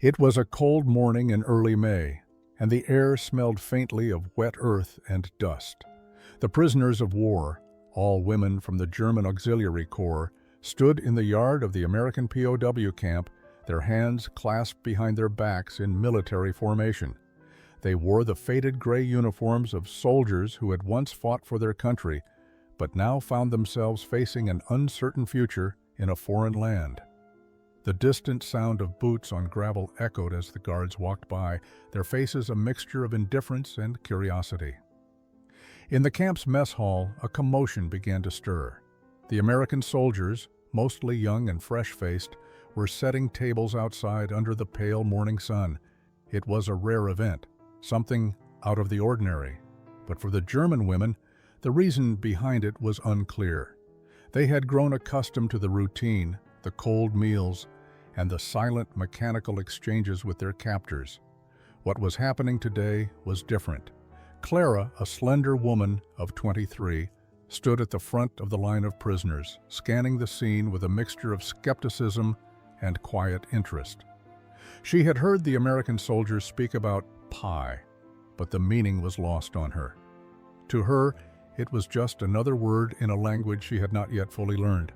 It was a cold morning in early May, and the air smelled faintly of wet earth and dust. The prisoners of war, all women from the German Auxiliary Corps, stood in the yard of the American POW camp, their hands clasped behind their backs in military formation. They wore the faded gray uniforms of soldiers who had once fought for their country, but now found themselves facing an uncertain future in a foreign land. The distant sound of boots on gravel echoed as the guards walked by, their faces a mixture of indifference and curiosity. In the camp's mess hall, a commotion began to stir. The American soldiers, mostly young and fresh-faced, were setting tables outside under the pale morning sun. It was a rare event, something out of the ordinary. But for the German women, the reason behind it was unclear. They had grown accustomed to the routine, the cold meals, and the silent mechanical exchanges with their captors. What was happening today was different. Clara, a slender woman of 23, stood at the front of the line of prisoners, scanning the scene with a mixture of skepticism and quiet interest. She had heard the American soldiers speak about pie, but the meaning was lost on her. To her, it was just another word in a language she had not yet fully learned.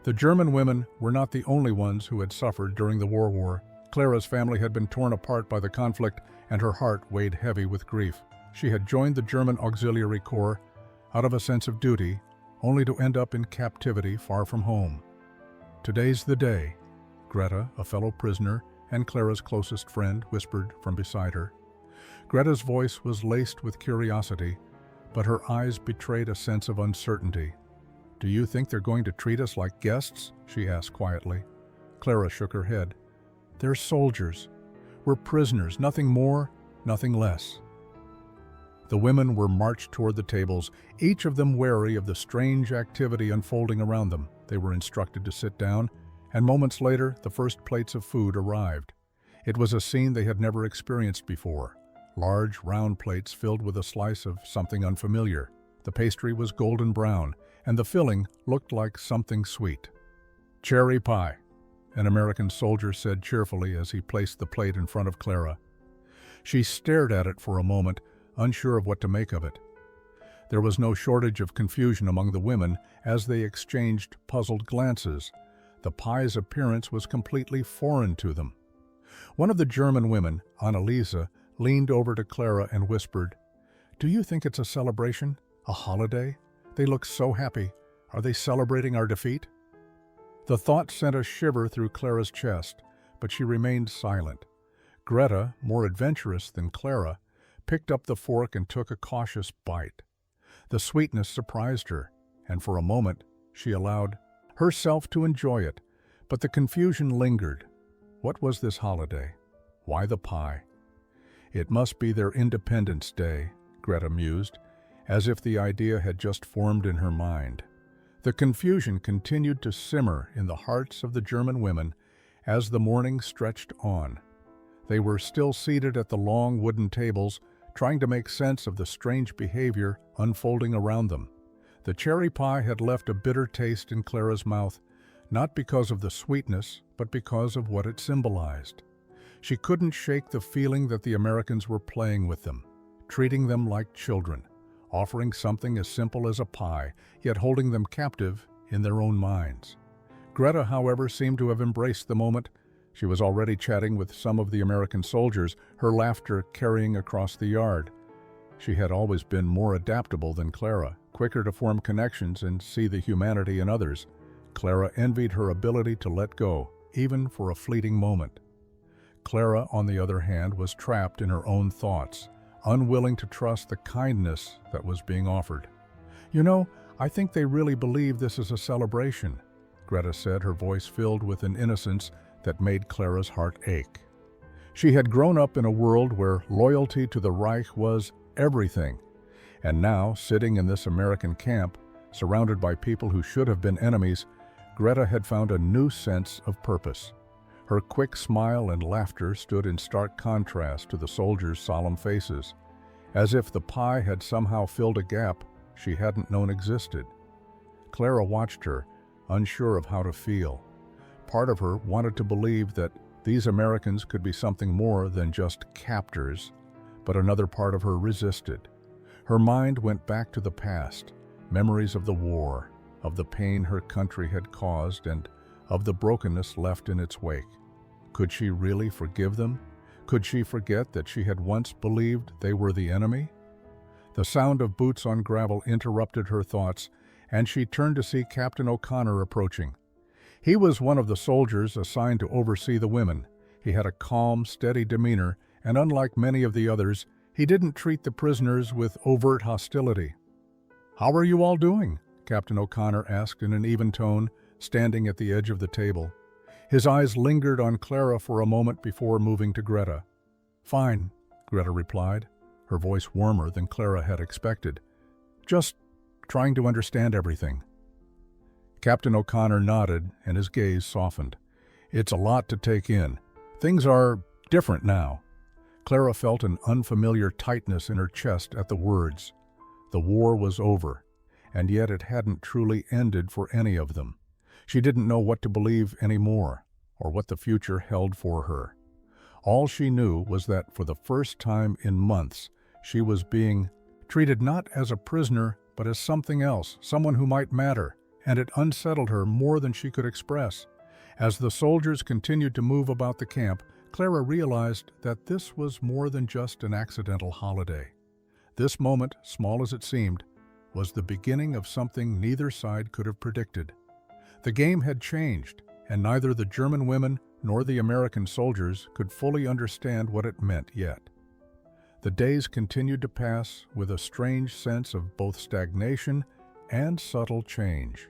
The German women were not the only ones who had suffered during the war. Clara's family had been torn apart by the conflict, and her heart weighed heavy with grief. She had joined the German Auxiliary Corps out of a sense of duty, only to end up in captivity far from home. "Today's the day," Greta, a fellow prisoner and Clara's closest friend, whispered from beside her. Greta's voice was laced with curiosity, but her eyes betrayed a sense of uncertainty. "Do you think they're going to treat us like guests?" she asked quietly. Clara shook her head. "They're soldiers. We're prisoners, nothing more, nothing less." The women were marched toward the tables, each of them wary of the strange activity unfolding around them. They were instructed to sit down, and moments later, the first plates of food arrived. It was a scene they had never experienced before. Large, round plates filled with a slice of something unfamiliar. The pastry was golden brown, and the filling looked like something sweet. "Cherry pie," an American soldier said cheerfully as he placed the plate in front of Clara. She stared at it for a moment, unsure of what to make of it. There was no shortage of confusion among the women as they exchanged puzzled glances. The pie's appearance was completely foreign to them. One of the German women, Anneliese, leaned over to Clara and whispered, "Do you think it's a celebration? A holiday? They look so happy. Are they celebrating our defeat?" The thought sent a shiver through Clara's chest, but she remained silent. Greta, more adventurous than Clara, picked up the fork and took a cautious bite. The sweetness surprised her, and for a moment she allowed herself to enjoy it, but the confusion lingered. What was this holiday? Why the pie? It must be their Independence Day, Greta mused, as if the idea had just formed in her mind. The confusion continued to simmer in the hearts of the German women as the morning stretched on. They were still seated at the long wooden tables, trying to make sense of the strange behavior unfolding around them. The cherry pie had left a bitter taste in Clara's mouth, not because of the sweetness, but because of what it symbolized. She couldn't shake the feeling that the Americans were playing with them, treating them like children, offering something as simple as a pie, yet holding them captive in their own minds. Greta, however, seemed to have embraced the moment. She was already chatting with some of the American soldiers, her laughter carrying across the yard. She had always been more adaptable than Clara, quicker to form connections and see the humanity in others. Clara envied her ability to let go, even for a fleeting moment. Clara, on the other hand, was trapped in her own thoughts, unwilling to trust the kindness that was being offered. "You know, I think they really believe this is a celebration," Greta said, her voice filled with an innocence that made Clara's heart ache. She had grown up in a world where loyalty to the Reich was everything, and now, sitting in this American camp, surrounded by people who should have been enemies, Greta had found a new sense of purpose. Her quick smile and laughter stood in stark contrast to the soldiers' solemn faces, as if the pie had somehow filled a gap she hadn't known existed. Clara watched her, unsure of how to feel. Part of her wanted to believe that These Americans could be something more than just captors, but another part of her resisted. Her mind went back to the past, memories of the war, of the pain her country had caused, and of the brokenness left in its wake. Could she really forgive them? Could she forget that she had once believed they were the enemy? The sound of boots on gravel interrupted her thoughts, and she turned to see Captain O'Connor approaching. He was one of the soldiers assigned to oversee the women. He had a calm, steady demeanor, and unlike many of the others, he didn't treat the prisoners with overt hostility. "How are you all doing?" Captain O'Connor asked in an even tone, standing at the edge of the table. His eyes lingered on Clara for a moment before moving to Greta. "Fine," Greta replied, her voice warmer than Clara had expected. "Just trying to understand everything." Captain O'Connor nodded, and his gaze softened. "It's a lot to take in. Things are different now." Clara felt an unfamiliar tightness in her chest at the words. The war was over, and yet it hadn't truly ended for any of them. She didn't know what to believe anymore, or what the future held for her. All she knew was that for the first time in months, she was being treated not as a prisoner, but as something else, someone who might matter, and it unsettled her more than she could express. As the soldiers continued to move about the camp, Clara realized that this was more than just an accidental holiday. This moment, small as it seemed, was the beginning of something neither side could have predicted. The game had changed, and neither the German women nor the American soldiers could fully understand what it meant yet. The days continued to pass with a strange sense of both stagnation and subtle change.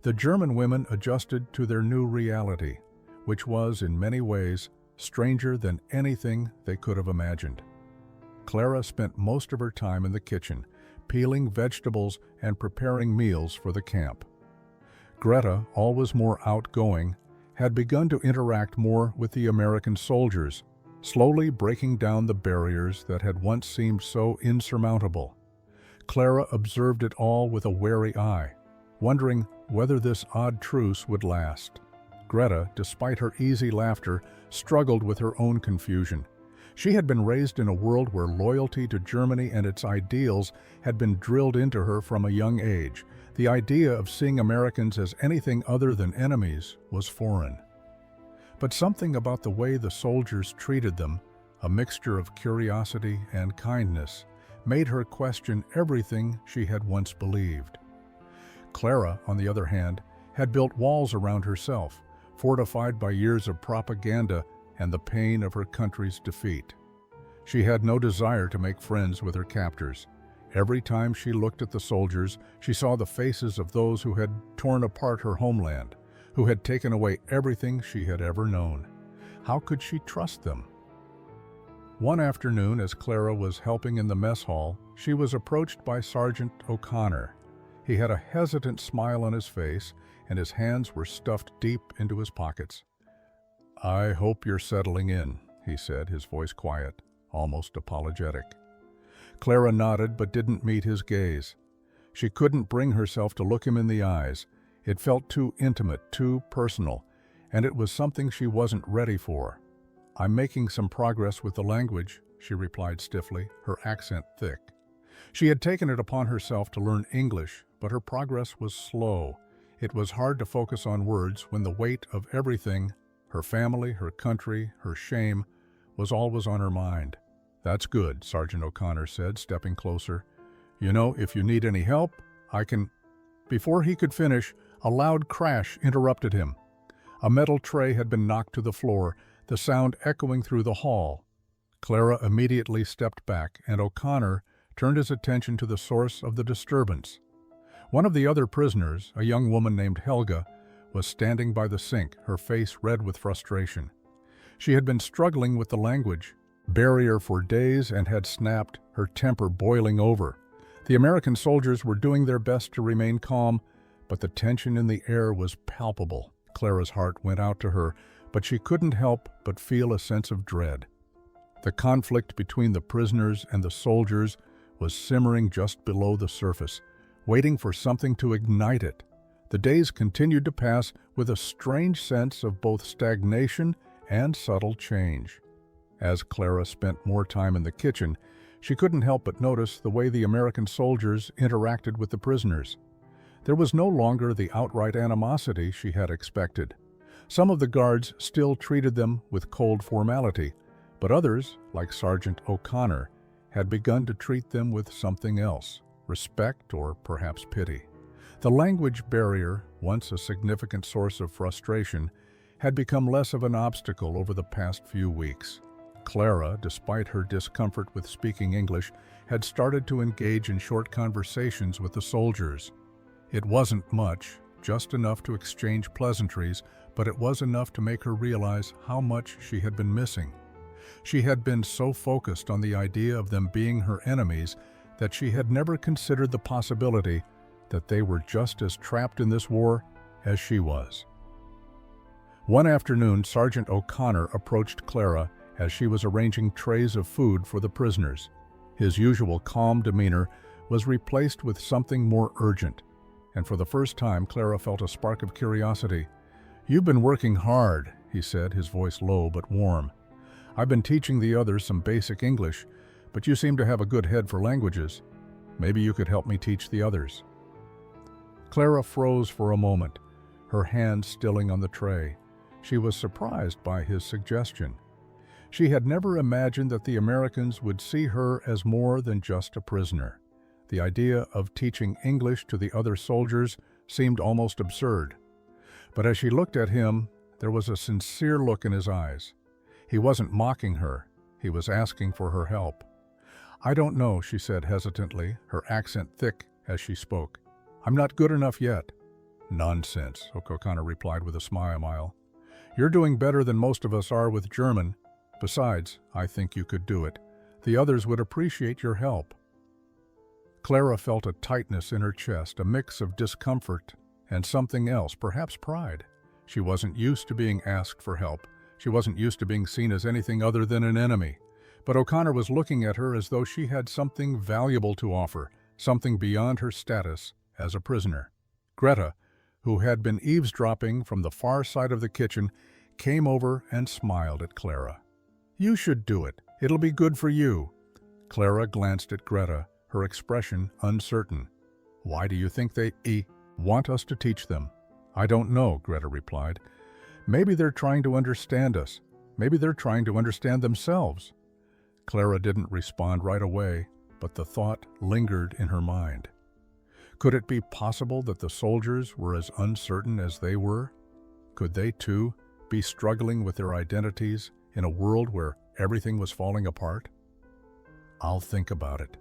The German women adjusted to their new reality, which was, in many ways, stranger than anything they could have imagined. Clara spent most of her time in the kitchen, peeling vegetables and preparing meals for the camp. Greta, always more outgoing, had begun to interact more with the American soldiers, slowly breaking down the barriers that had once seemed so insurmountable. Clara observed it all with a wary eye, wondering whether this odd truce would last. Greta, despite her easy laughter, struggled with her own confusion. She had been raised in a world where loyalty to Germany and its ideals had been drilled into her from a young age. The idea of seeing Americans as anything other than enemies was foreign. But something about the way the soldiers treated them, a mixture of curiosity and kindness, made her question everything she had once believed. Clara, on the other hand, had built walls around herself, fortified by years of propaganda and the pain of her country's defeat. She had no desire to make friends with her captors. Every time she looked at the soldiers, she saw the faces of those who had torn apart her homeland, who had taken away everything she had ever known. How could she trust them? One afternoon, as Clara was helping in the mess hall, she was approached by Sergeant O'Connor. He had a hesitant smile on his face, and his hands were stuffed deep into his pockets. "I hope you're settling in," he said, his voice quiet, almost apologetic. Clara nodded but didn't meet his gaze. She couldn't bring herself to look him in the eyes. It felt too intimate, too personal, and it was something she wasn't ready for. "I'm making some progress with the language," she replied stiffly, her accent thick. She had taken it upon herself to learn English, but her progress was slow. It was hard to focus on words when the weight of everything, her family, her country, her shame, was always on her mind. "That's good," Sergeant O'Connor said, stepping closer. "You know, if you need any help, I can—" Before he could finish, a loud crash interrupted him. A metal tray had been knocked to the floor, the sound echoing through the hall. Clara immediately stepped back, and O'Connor turned his attention to the source of the disturbance. One of the other prisoners, a young woman named Helga, was standing by the sink, her face red with frustration. She had been struggling with the language barrier for days and had snapped, her temper boiling over. The American soldiers were doing their best to remain calm, but the tension in the air was palpable. Clara's heart went out to her, but she couldn't help but feel a sense of dread. The conflict between the prisoners and the soldiers was simmering just below the surface, waiting for something to ignite it. The days continued to pass with a strange sense of both stagnation and subtle change. As Clara spent more time in the kitchen, she couldn't help but notice the way the American soldiers interacted with the prisoners. There was no longer the outright animosity she had expected. Some of the guards still treated them with cold formality, but others, like Sergeant O'Connor, had begun to treat them with something else, respect or perhaps pity. The language barrier, once a significant source of frustration, had become less of an obstacle over the past few weeks. Clara, despite her discomfort with speaking English, had started to engage in short conversations with the soldiers. It wasn't much, just enough to exchange pleasantries, but it was enough to make her realize how much she had been missing. She had been so focused on the idea of them being her enemies that she had never considered the possibility that they were just as trapped in this war as she was. One afternoon, Sergeant O'Connor approached Clara as she was arranging trays of food for the prisoners. His usual calm demeanor was replaced with something more urgent, and for the first time Clara felt a spark of curiosity. "You've been working hard," he said, his voice low but warm. "I've been teaching the others some basic English, but you seem to have a good head for languages. Maybe you could help me teach the others." Clara froze for a moment, her hand stilling on the tray. She was surprised by his suggestion. She had never imagined that the Americans would see her as more than just a prisoner. The idea of teaching English to the other soldiers seemed almost absurd. But as she looked at him, there was a sincere look in his eyes. He wasn't mocking her, he was asking for her help. "I don't know," she said hesitantly, her accent thick as she spoke. "I'm not good enough yet." "Nonsense," O'Connor replied with a smile. "You're doing better than most of us are with German. Besides, I think you could do it. The others would appreciate your help." Clara felt a tightness in her chest, a mix of discomfort and something else, perhaps pride. She wasn't used to being asked for help. She wasn't used to being seen as anything other than an enemy. But O'Connor was looking at her as though she had something valuable to offer, something beyond her status as a prisoner. Greta, who had been eavesdropping from the far side of the kitchen, came over and smiled at Clara. "You should do it. It'll be good for you." Clara glanced at Greta, her expression uncertain. "Why do you think they want us to teach them?" "I don't know," Greta replied. "Maybe they're trying to understand us. Maybe they're trying to understand themselves." Clara didn't respond right away, but the thought lingered in her mind. Could it be possible that the soldiers were as uncertain as they were? Could they, too, be struggling with their identities in a world where everything was falling apart? "I'll think about it,"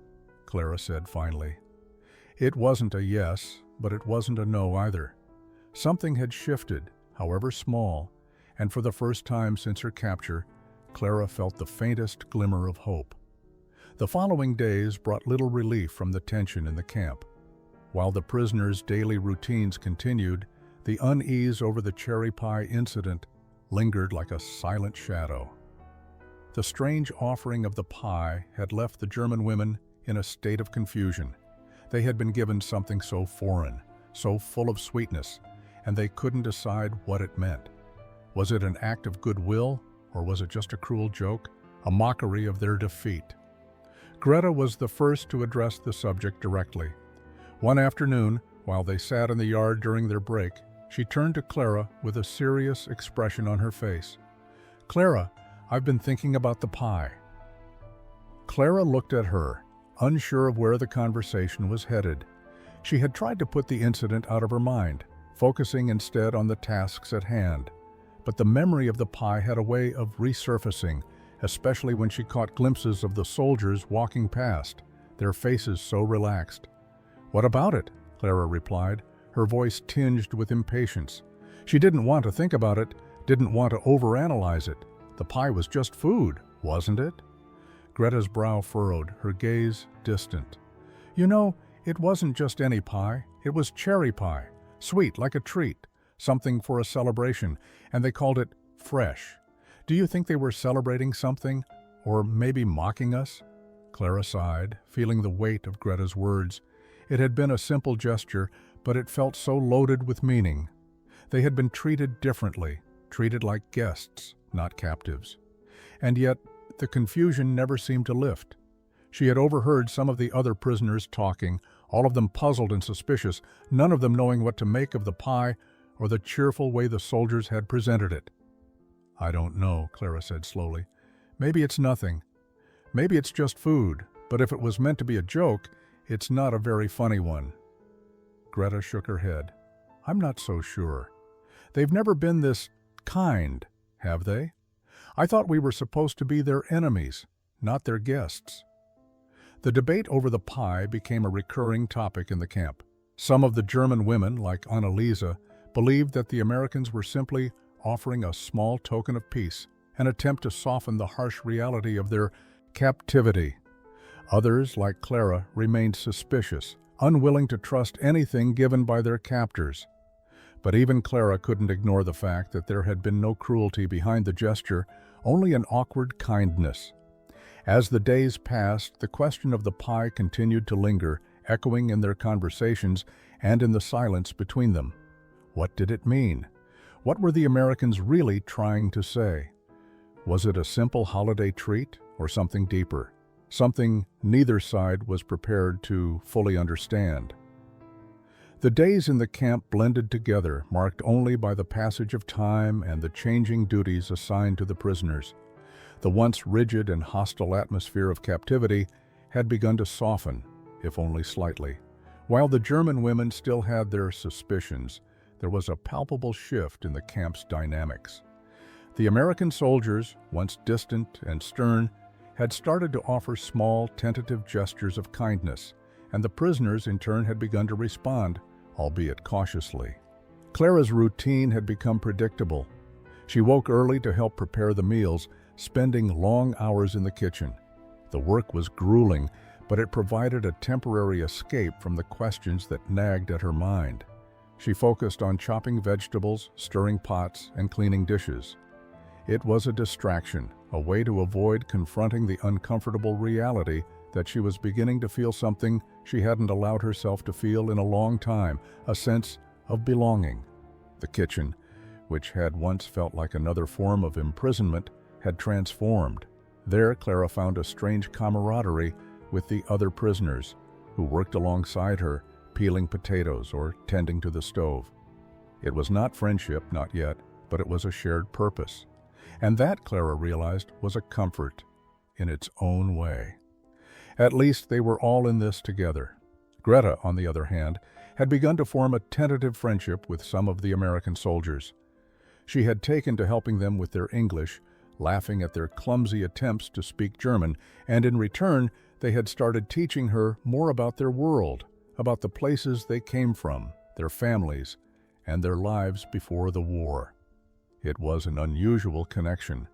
Clara said finally. It wasn't a yes, but it wasn't a no either. Something had shifted, however small, and for the first time since her capture, Clara felt the faintest glimmer of hope. The following days brought little relief from the tension in the camp. While the prisoners' daily routines continued, the unease over the cherry pie incident lingered like a silent shadow. The strange offering of the pie had left the German women in a state of confusion. They had been given something so foreign, so full of sweetness, and they couldn't decide what it meant. Was it an act of goodwill, or was it just a cruel joke, a mockery of their defeat? Greta was the first to address the subject directly. One afternoon, while they sat in the yard during their break, she turned to Clara with a serious expression on her face. "Clara, I've been thinking about the pie." Clara looked at her, unsure of where the conversation was headed. She had tried to put the incident out of her mind, focusing instead on the tasks at hand. But the memory of the pie had a way of resurfacing, especially when she caught glimpses of the soldiers walking past, their faces so relaxed. "What about it?" Clara replied, her voice tinged with impatience. She didn't want to think about it, didn't want to overanalyze it. The pie was just food, wasn't it? Greta's brow furrowed, her gaze distant. "You know, it wasn't just any pie. It was cherry pie, sweet like a treat, something for a celebration, and they called it fresh. Do you think they were celebrating something, or maybe mocking us?" Clara sighed, feeling the weight of Greta's words. It had been a simple gesture, but it felt so loaded with meaning. They had been treated differently, treated like guests, not captives. And yet, the confusion never seemed to lift. She had overheard some of the other prisoners talking, all of them puzzled and suspicious, none of them knowing what to make of the pie or the cheerful way the soldiers had presented it. "I don't know," Clara said slowly. "Maybe it's nothing. Maybe it's just food, but if it was meant to be a joke, it's not a very funny one." Greta shook her head. "I'm not so sure. They've never been this kind, have they? I thought we were supposed to be their enemies, not their guests." The debate over the pie became a recurring topic in the camp. Some of the German women, like Annalisa, believed that the Americans were simply offering a small token of peace, an attempt to soften the harsh reality of their captivity. Others, like Clara, remained suspicious, unwilling to trust anything given by their captors. But even Clara couldn't ignore the fact that there had been no cruelty behind the gesture, only an awkward kindness. As the days passed, the question of the pie continued to linger, echoing in their conversations and in the silence between them. What did it mean? What were the Americans really trying to say? Was it a simple holiday treat or something deeper? Something neither side was prepared to fully understand. The days in the camp blended together, marked only by the passage of time and the changing duties assigned to the prisoners. The once rigid and hostile atmosphere of captivity had begun to soften, if only slightly. While the German women still had their suspicions, there was a palpable shift in the camp's dynamics. The American soldiers, once distant and stern, had started to offer small, tentative gestures of kindness, and the prisoners in turn had begun to respond, albeit cautiously. Clara's routine had become predictable. She woke early to help prepare the meals, spending long hours in the kitchen. The work was grueling, but it provided a temporary escape from the questions that nagged at her mind. She focused on chopping vegetables, stirring pots, and cleaning dishes. It was a distraction, a way to avoid confronting the uncomfortable reality that she was beginning to feel something she hadn't allowed herself to feel in a long time, a sense of belonging. The kitchen, which had once felt like another form of imprisonment, had transformed. There, Clara found a strange camaraderie with the other prisoners, who worked alongside her, peeling potatoes or tending to the stove. It was not friendship, not yet, but it was a shared purpose. And that, Clara realized, was a comfort in its own way. At least they were all in this together. Greta, on the other hand, had begun to form a tentative friendship with some of the American soldiers. She had taken to helping them with their English, laughing at their clumsy attempts to speak German, and in return, they had started teaching her more about their world, about the places they came from, their families, and their lives before the war. It was an unusual connection,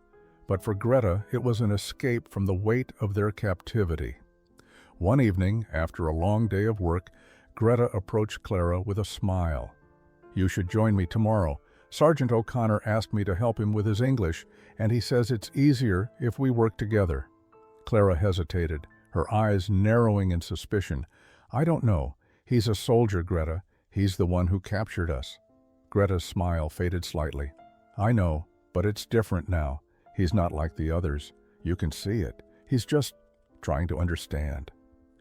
but for Greta, it was an escape from the weight of their captivity. One evening, after a long day of work, Greta approached Clara with a smile. "You should join me tomorrow. Sergeant O'Connor asked me to help him with his English, and he says it's easier if we work together." Clara hesitated, her eyes narrowing in suspicion. "I don't know. He's a soldier, Greta. He's the one who captured us." Greta's smile faded slightly. "I know, but it's different now. He's not like the others. You can see it. He's just trying to understand."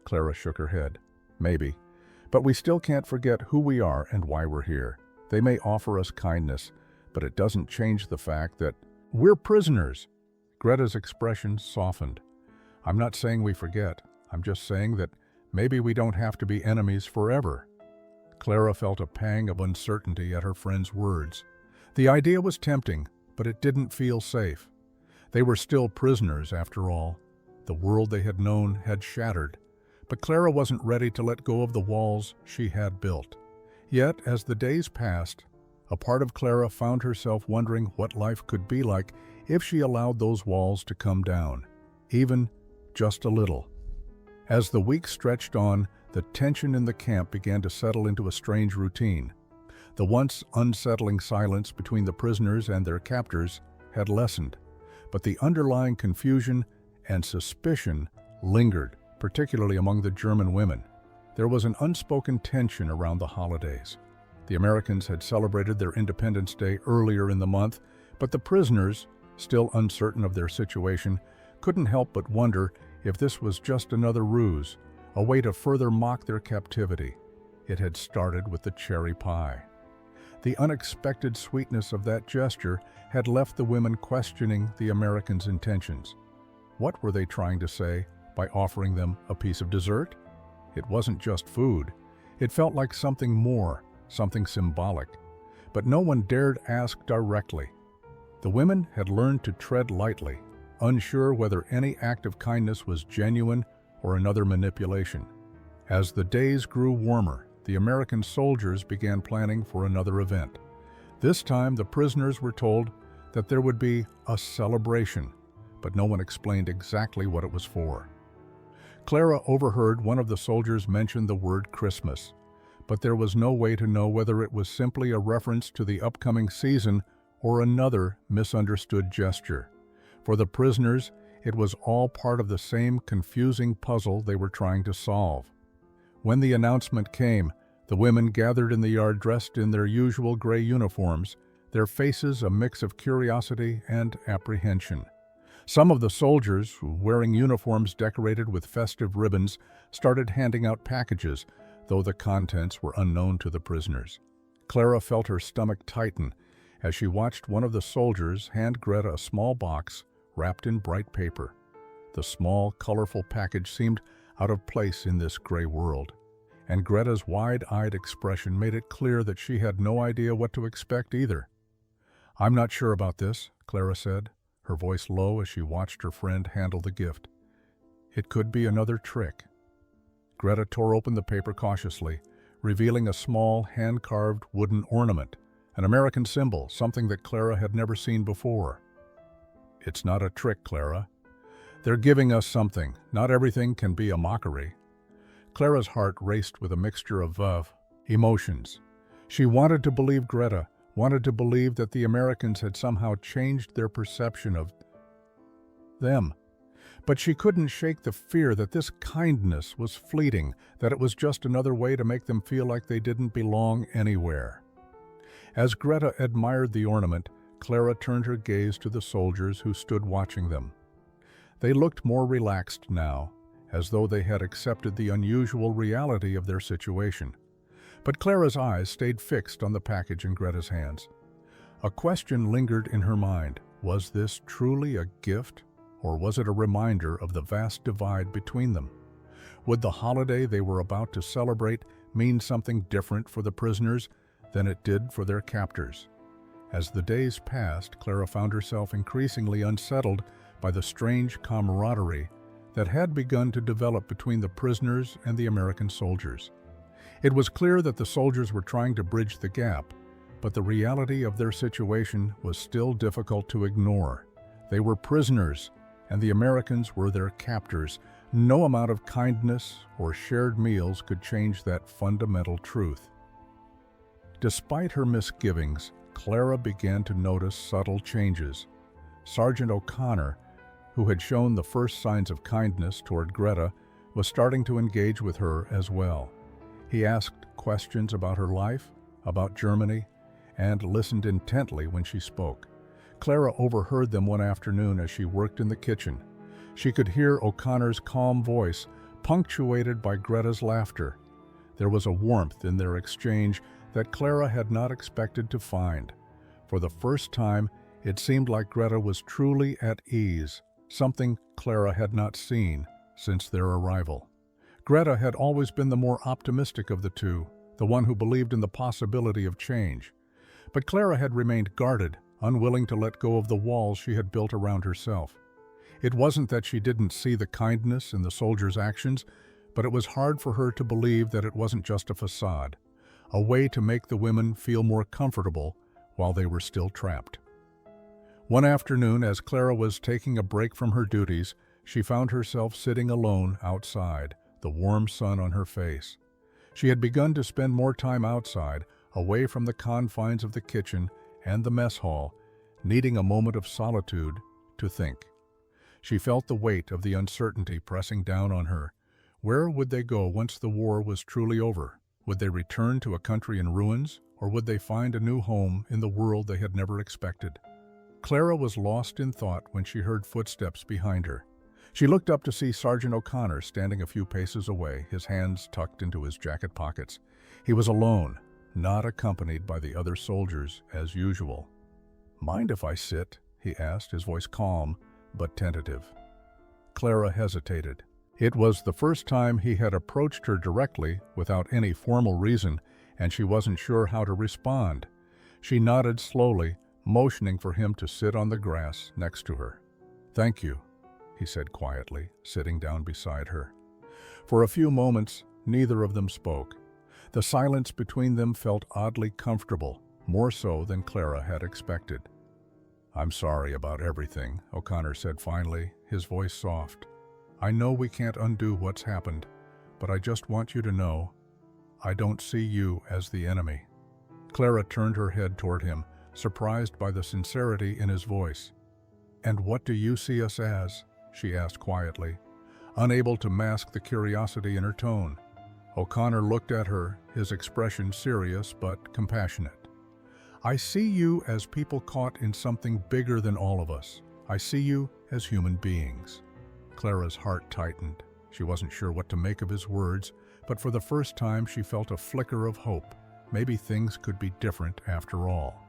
Clara shook her head. "Maybe. But we still can't forget who we are and why we're here. They may offer us kindness, but it doesn't change the fact that we're prisoners." Greta's expression softened. "I'm not saying we forget. I'm just saying that maybe we don't have to be enemies forever." Clara felt a pang of uncertainty at her friend's words. The idea was tempting, but it didn't feel safe. They were still prisoners, after all. The world they had known had shattered, but Clara wasn't ready to let go of the walls she had built. Yet, as the days passed, a part of Clara found herself wondering what life could be like if she allowed those walls to come down, even just a little. As the weeks stretched on, the tension in the camp began to settle into a strange routine. The once unsettling silence between the prisoners and their captors had lessened, but the underlying confusion and suspicion lingered, particularly among the German women. There was an unspoken tension around the holidays. The Americans had celebrated their Independence Day earlier in the month, But the prisoners, still uncertain of their situation, couldn't help but wonder if this was just another ruse, a way to further mock their captivity. It had started with the cherry pie. The unexpected sweetness of that gesture had left the women questioning the Americans' intentions. What were they trying to say by offering them a piece of dessert? It wasn't just food. It felt like something more, something symbolic. But no one dared ask directly. The women had learned to tread lightly, unsure whether any act of kindness was genuine or another manipulation. As the days grew warmer, the American soldiers began planning for another event. This time, the prisoners were told that there would be a celebration, but no one explained exactly what it was for. Clara overheard one of the soldiers mention the word Christmas, but there was no way to know whether it was simply a reference to the upcoming season or another misunderstood gesture. For the prisoners, it was all part of the same confusing puzzle they were trying to solve. When the announcement came, the women gathered in the yard dressed in their usual gray uniforms, their faces a mix of curiosity and apprehension. Some of the soldiers, wearing uniforms decorated with festive ribbons, started handing out packages, though the contents were unknown to the prisoners. Clara felt her stomach tighten as she watched one of the soldiers hand Greta a small box wrapped in bright paper. The small, colorful package seemed out of place in this gray world, and Greta's wide-eyed expression made it clear that she had no idea what to expect either. "I'm not sure about this," Clara said, her voice low as she watched her friend handle the gift. "It could be another trick." Greta tore open the paper cautiously, revealing a small, hand-carved wooden ornament, an American symbol, something that Clara had never seen before. "It's not a trick, Clara. They're giving us something. Not everything can be a mockery." Clara's heart raced with a mixture of emotions. She wanted to believe Greta, wanted to believe that the Americans had somehow changed their perception of them. But she couldn't shake the fear that this kindness was fleeting, that it was just another way to make them feel like they didn't belong anywhere. As Greta admired the ornament, Clara turned her gaze to the soldiers who stood watching them. They looked more relaxed now, as though they had accepted the unusual reality of their situation. But Clara's eyes stayed fixed on the package in Greta's hands. A question lingered in her mind. Was this truly a gift, or was it a reminder of the vast divide between them? Would the holiday they were about to celebrate mean something different for the prisoners than it did for their captors? As the days passed, Clara found herself increasingly unsettled by the strange camaraderie that had begun to develop between the prisoners and the American soldiers. It was clear that the soldiers were trying to bridge the gap, but the reality of their situation was still difficult to ignore. They were prisoners, and the Americans were their captors. No amount of kindness or shared meals could change that fundamental truth. Despite her misgivings, Clara began to notice subtle changes. Sergeant O'Connor, who had shown the first signs of kindness toward Greta, was starting to engage with her as well. He asked questions about her life, about Germany, and listened intently when she spoke. Clara overheard them one afternoon as she worked in the kitchen. She could hear O'Connor's calm voice, punctuated by Greta's laughter. There was a warmth in their exchange that Clara had not expected to find. For the first time, it seemed like Greta was truly at ease, something Clara had not seen since their arrival. Greta had always been the more optimistic of the two, the one who believed in the possibility of change. But Clara had remained guarded, unwilling to let go of the walls she had built around herself. It wasn't that she didn't see the kindness in the soldiers' actions, but it was hard for her to believe that it wasn't just a facade, a way to make the women feel more comfortable while they were still trapped. One afternoon, as Clara was taking a break from her duties, she found herself sitting alone outside, the warm sun on her face. She had begun to spend more time outside, away from the confines of the kitchen and the mess hall, needing a moment of solitude to think. She felt the weight of the uncertainty pressing down on her. Where would they go once the war was truly over? Would they return to a country in ruins, or would they find a new home in the world they had never expected? Clara was lost in thought when she heard footsteps behind her. She looked up to see Sergeant O'Connor standing a few paces away, his hands tucked into his jacket pockets. He was alone, not accompanied by the other soldiers as usual. "Mind if I sit?" he asked, his voice calm but tentative. Clara hesitated. It was the first time he had approached her directly without any formal reason, and she wasn't sure how to respond. She nodded slowly, motioning for him to sit on the grass next to her. "Thank you," he said quietly, sitting down beside her. For a few moments, neither of them spoke. The silence between them felt oddly comfortable, more so than Clara had expected. "I'm sorry about everything," O'Connor said finally, his voice soft. "I know we can't undo what's happened, but I just want you to know I don't see you as the enemy." Clara turned her head toward him, surprised by the sincerity in his voice. "And what do you see us as?" she asked quietly, unable to mask the curiosity in her tone. O'Connor looked at her, his expression serious but compassionate. "I see you as people caught in something bigger than all of us. I see you as human beings." Clara's heart tightened. She wasn't sure what to make of his words, but for the first time she felt a flicker of hope. Maybe things could be different after all.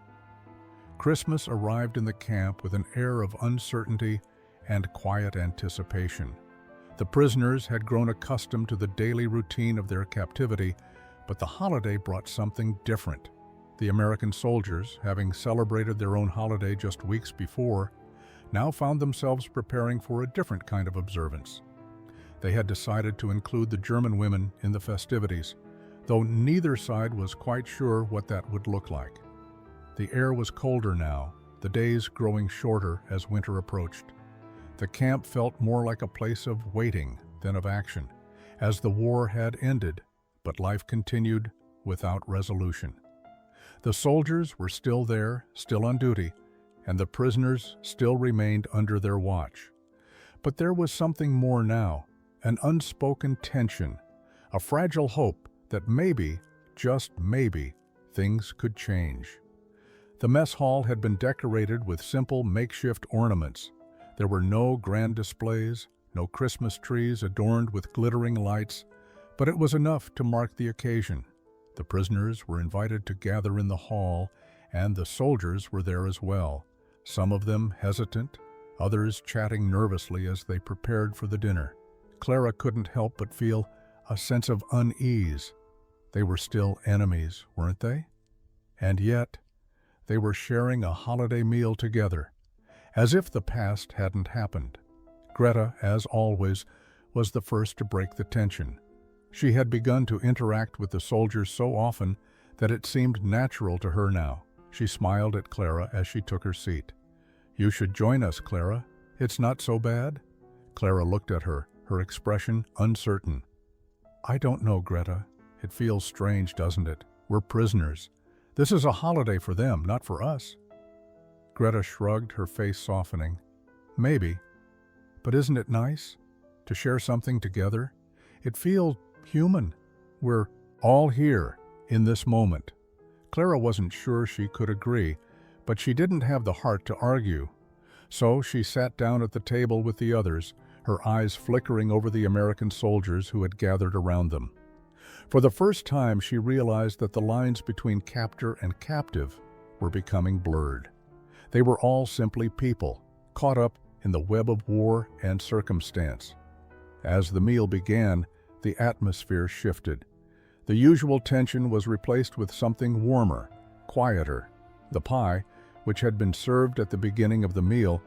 Christmas arrived in the camp with an air of uncertainty and quiet anticipation. The prisoners had grown accustomed to the daily routine of their captivity, but the holiday brought something different. The American soldiers, having celebrated their own holiday just weeks before, now found themselves preparing for a different kind of observance. They had decided to include the German women in the festivities, though neither side was quite sure what that would look like. The air was colder now, the days growing shorter as winter approached. The camp felt more like a place of waiting than of action, as the war had ended, but life continued without resolution. The soldiers were still there, still on duty, and the prisoners still remained under their watch. But there was something more now, an unspoken tension, a fragile hope that maybe, just maybe, things could change. The mess hall had been decorated with simple makeshift ornaments. There were no grand displays, no Christmas trees adorned with glittering lights, but it was enough to mark the occasion. The prisoners were invited to gather in the hall, and the soldiers were there as well, some of them hesitant, others chatting nervously as they prepared for the dinner. Clara couldn't help but feel a sense of unease. They were still enemies, weren't they? And yet, they were sharing a holiday meal together, as if the past hadn't happened. Greta, as always, was the first to break the tension. She had begun to interact with the soldiers so often that it seemed natural to her now. She smiled at Clara as she took her seat. "You should join us, Clara. It's not so bad." Clara looked at her, her expression uncertain. "I don't know, Greta. It feels strange, doesn't it? We're prisoners. This is a holiday for them, not for us." Greta shrugged, her face softening. "Maybe. But isn't it nice to share something together? It feels human. We're all here in this moment." Clara wasn't sure she could agree, but she didn't have the heart to argue. So she sat down at the table with the others, her eyes flickering over the American soldiers who had gathered around them. For the first time, she realized that the lines between captor and captive were becoming blurred. They were all simply people, caught up in the web of war and circumstance. As the meal began, the atmosphere shifted. The usual tension was replaced with something warmer, quieter. The pie, which had been served at the beginning of the meal,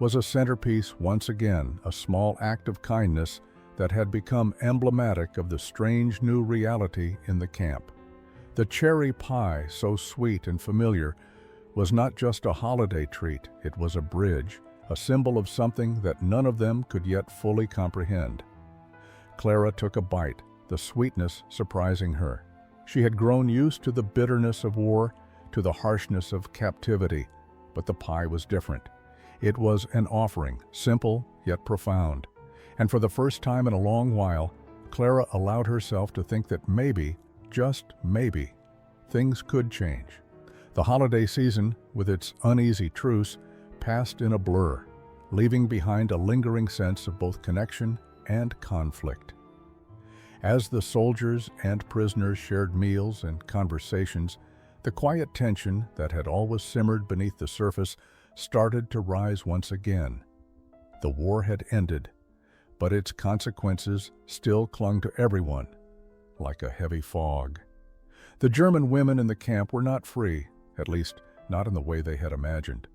was a centerpiece once again, a small act of kindness that had become emblematic of the strange new reality in the camp. The cherry pie, so sweet and familiar, was not just a holiday treat, it was a bridge, a symbol of something that none of them could yet fully comprehend. Clara took a bite, the sweetness surprising her. She had grown used to the bitterness of war, to the harshness of captivity, but the pie was different. It was an offering, simple yet profound. And for the first time in a long while, Clara allowed herself to think that maybe, just maybe, things could change. The holiday season, with its uneasy truce, passed in a blur, leaving behind a lingering sense of both connection and conflict. As the soldiers and prisoners shared meals and conversations, the quiet tension that had always simmered beneath the surface started to rise once again. The war had ended, but its consequences still clung to everyone, like a heavy fog. The German women in the camp were not free, at least not in the way they had imagined.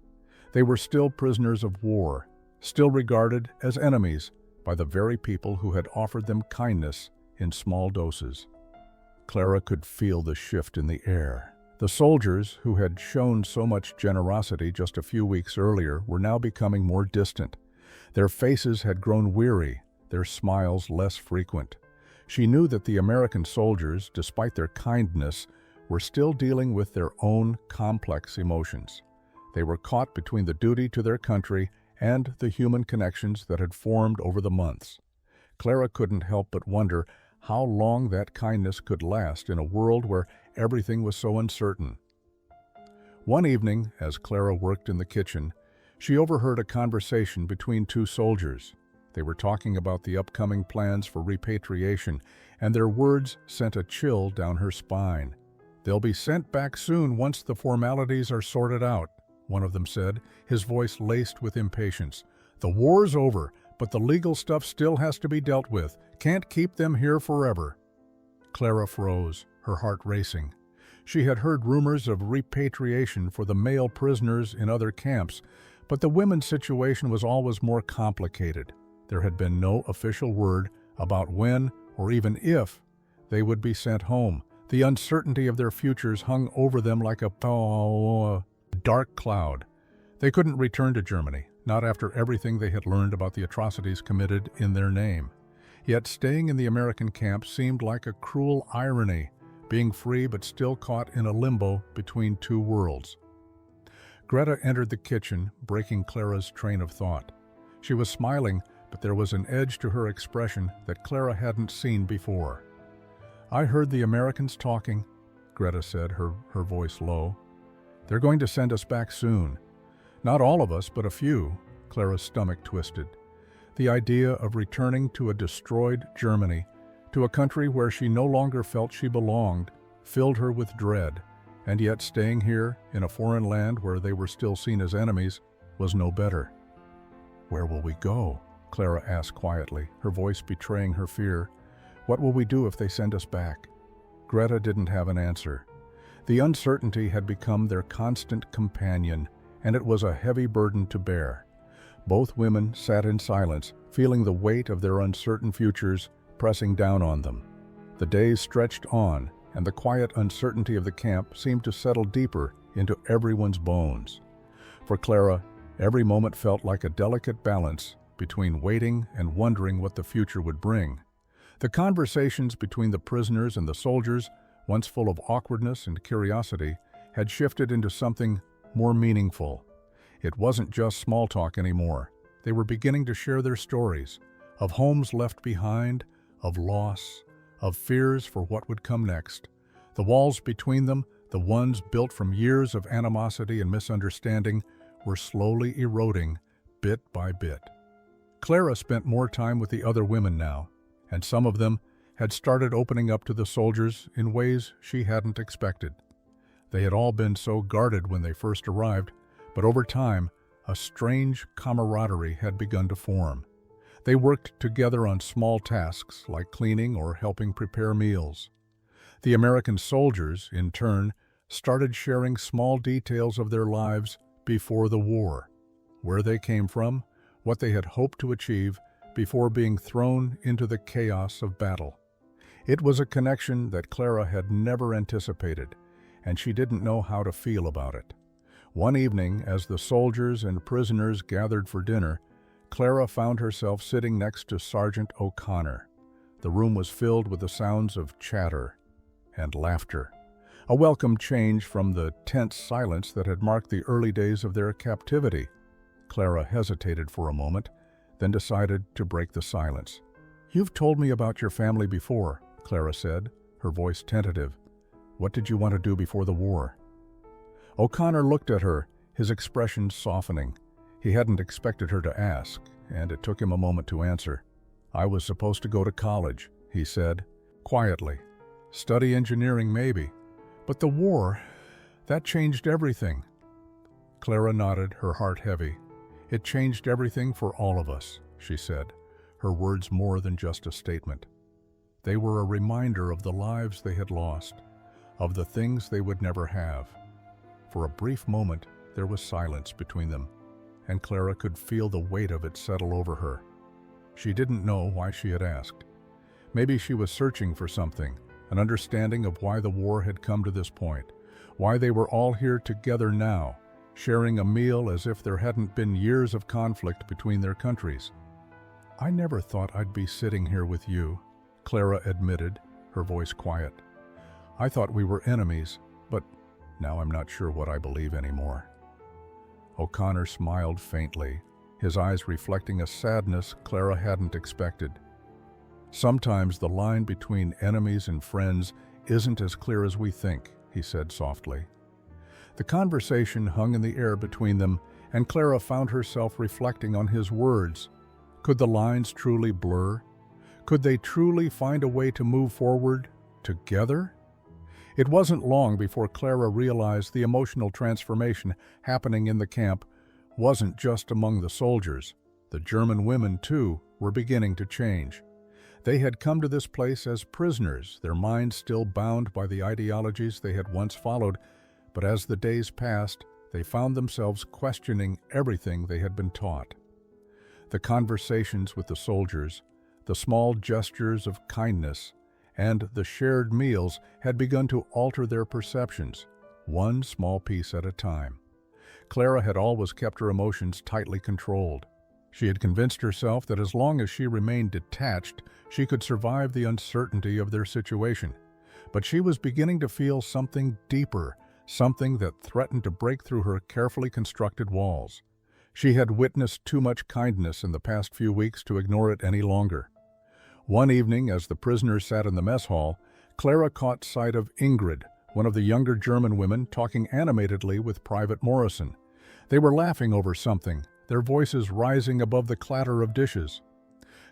They were still prisoners of war, still regarded as enemies by the very people who had offered them kindness in small doses. Clara could feel the shift in the air. The soldiers, who had shown so much generosity just a few weeks earlier, were now becoming more distant. Their faces had grown weary, their smiles less frequent. She knew that the American soldiers, despite their kindness, were still dealing with their own complex emotions. They were caught between the duty to their country and the human connections that had formed over the months. Clara couldn't help but wonder how long that kindness could last in a world where everything was so uncertain. One evening, as Clara worked in the kitchen, she overheard a conversation between two soldiers. They were talking about the upcoming plans for repatriation, and their words sent a chill down her spine. "They'll be sent back soon once the formalities are sorted out," one of them said, his voice laced with impatience. "The war's over, but the legal stuff still has to be dealt with. Can't keep them here forever." Clara froze, her heart racing. She had heard rumors of repatriation for the male prisoners in other camps, but the women's situation was always more complicated. There had been no official word about when, or even if, they would be sent home. The uncertainty of their futures hung over them like a dark cloud. They couldn't return to Germany, not after everything they had learned about the atrocities committed in their name. Yet staying in the American camp seemed like a cruel irony, being free but still caught in a limbo between two worlds. Greta entered the kitchen, breaking Clara's train of thought. She was smiling, but there was an edge to her expression that Clara hadn't seen before. "I heard the Americans talking," Greta said, her voice low. "They're going to send us back soon. Not all of us, but a few." Clara's stomach twisted. The idea of returning to a destroyed Germany, to a country where she no longer felt she belonged, filled her with dread, and yet staying here, in a foreign land where they were still seen as enemies, was no better. "Where will we go?" Clara asked quietly, her voice betraying her fear. "What will we do if they send us back?" Greta didn't have an answer. The uncertainty had become their constant companion, and it was a heavy burden to bear. Both women sat in silence, feeling the weight of their uncertain futures pressing down on them. The days stretched on, and the quiet uncertainty of the camp seemed to settle deeper into everyone's bones. For Clara, every moment felt like a delicate balance between waiting and wondering what the future would bring. The conversations between the prisoners and the soldiers, once full of awkwardness and curiosity, had shifted into something more meaningful. It wasn't just small talk anymore. They were beginning to share their stories, of homes left behind, of loss, of fears for what would come next. The walls between them, the ones built from years of animosity and misunderstanding, were slowly eroding, bit by bit. Clara spent more time with the other women now, and some of them had started opening up to the soldiers in ways she hadn't expected. They had all been so guarded when they first arrived, but over time, a strange camaraderie had begun to form. They worked together on small tasks like cleaning or helping prepare meals. The American soldiers, in turn, started sharing small details of their lives before the war, where they came from, what they had hoped to achieve before being thrown into the chaos of battle. It was a connection that Clara had never anticipated, and she didn't know how to feel about it. One evening, as the soldiers and prisoners gathered for dinner, Clara found herself sitting next to Sergeant O'Connor. The room was filled with the sounds of chatter and laughter, a welcome change from the tense silence that had marked the early days of their captivity. Clara hesitated for a moment, then decided to break the silence. "You've told me about your family before," Clara said, her voice tentative. "What did you want to do before the war?" O'Connor looked at her, his expression softening. He hadn't expected her to ask, and it took him a moment to answer. "I was supposed to go to college," he said, quietly. "Study engineering, maybe. But the war, that changed everything." Clara nodded, her heart heavy. "It changed everything for all of us," she said, her words more than just a statement. They were a reminder of the lives they had lost, of the things they would never have. For a brief moment, there was silence between them, and Clara could feel the weight of it settle over her. She didn't know why she had asked. Maybe she was searching for something, an understanding of why the war had come to this point, why they were all here together now, sharing a meal as if there hadn't been years of conflict between their countries. "I never thought I'd be sitting here with you," Clara admitted, her voice quiet. "I thought we were enemies, but now I'm not sure what I believe anymore." O'Connor smiled faintly, his eyes reflecting a sadness Clara hadn't expected. "Sometimes the line between enemies and friends isn't as clear as we think," he said softly. The conversation hung in the air between them, and Clara found herself reflecting on his words. Could the lines truly blur? Could they truly find a way to move forward together? It wasn't long before Clara realized the emotional transformation happening in the camp wasn't just among the soldiers. The German women, too, were beginning to change. They had come to this place as prisoners, their minds still bound by the ideologies they had once followed, but as the days passed, they found themselves questioning everything they had been taught. The conversations with the soldiers, the small gestures of kindness, and the shared meals had begun to alter their perceptions, one small piece at a time. Clara had always kept her emotions tightly controlled. She had convinced herself that as long as she remained detached, she could survive the uncertainty of their situation. But she was beginning to feel something deeper, something that threatened to break through her carefully constructed walls. She had witnessed too much kindness in the past few weeks to ignore it any longer. One evening, as the prisoners sat in the mess hall, Clara caught sight of Ingrid, one of the younger German women, talking animatedly with Private Morrison. They were laughing over something, their voices rising above the clatter of dishes.